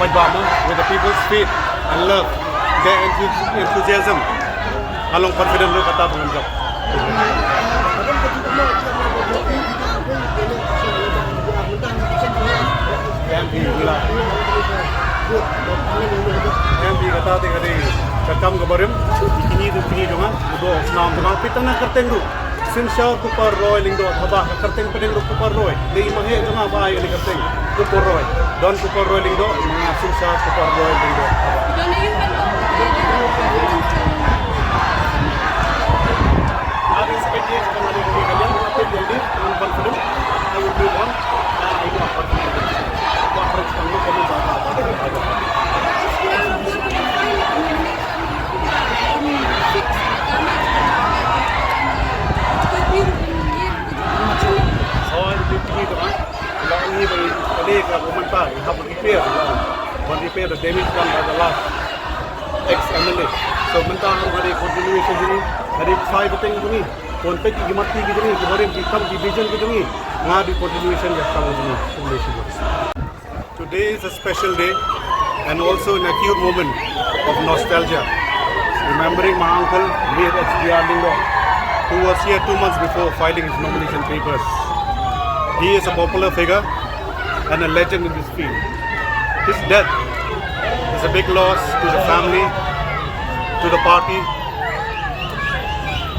Paitbah with the people's faith and love, their enthusiasm, along confident look at that one job. MP kata tadi kakam kabarim ikini dong do senam dong pitang nak kerteng do Synsharlang kupar roy lingdo thaba kerteng pedeng do kupar roy dei mahe dong ba ai kerteng kupar roy don kupar roy lingdo mga Synsharlang kupar roy lingdo having spent years in the kalian apa jadi dengan confident I will move on I know apa what kamu kamu repair the damage done by the last ex-MLA. So, mentah hari continuation ini, hari five thing ini, kontek ki mati ki ini, kemarin kita division ki ini, ngadi continuation yang sama ini. Today is a special day and also an acute moment of nostalgia, remembering my uncle, late HDR Lingdo, who was here 2 months before filing his nomination papers. He is a popular figure and a legend in this field. His death is a big loss to the family, to the party,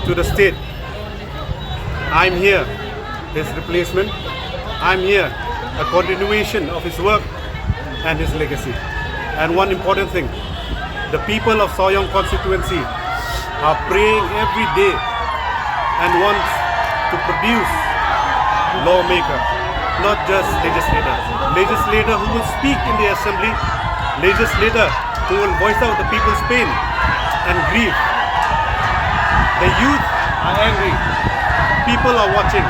to the state. I'm here, his replacement. I'm here, a continuation of his work and his legacy. And one important thing, the people of Sohiong Constituency are praying every day and want to produce lawmaker, not just legislator. Legislator who will speak in the assembly, legislator who will voice out the people's pain and grief. The youth are angry. People are watching.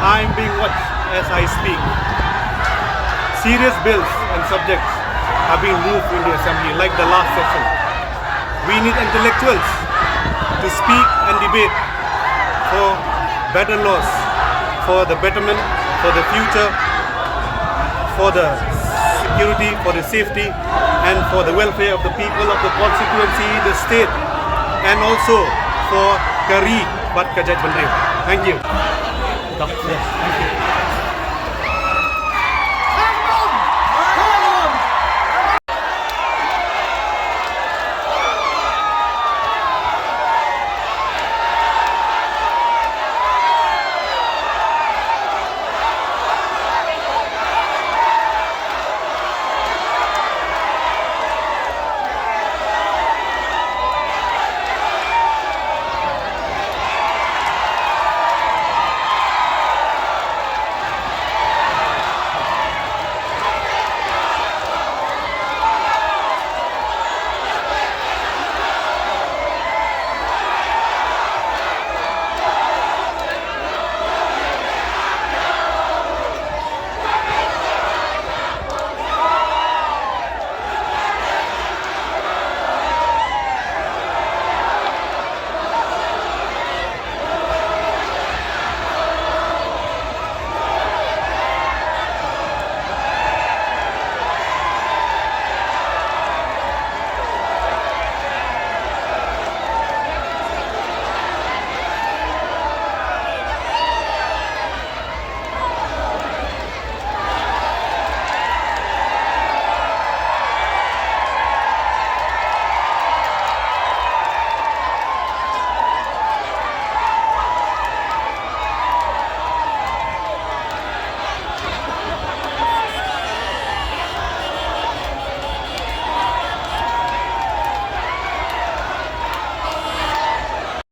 I'm being watched as I speak. Serious bills and subjects are being moved in the assembly like the last session. We need intellectuals to speak and debate for better laws, for the betterment, for the future, for the security, for the safety, and for the welfare of the people of the constituency, the state, and also for Kari Bat Kajat Bandri. Thank you. Yes, thank you.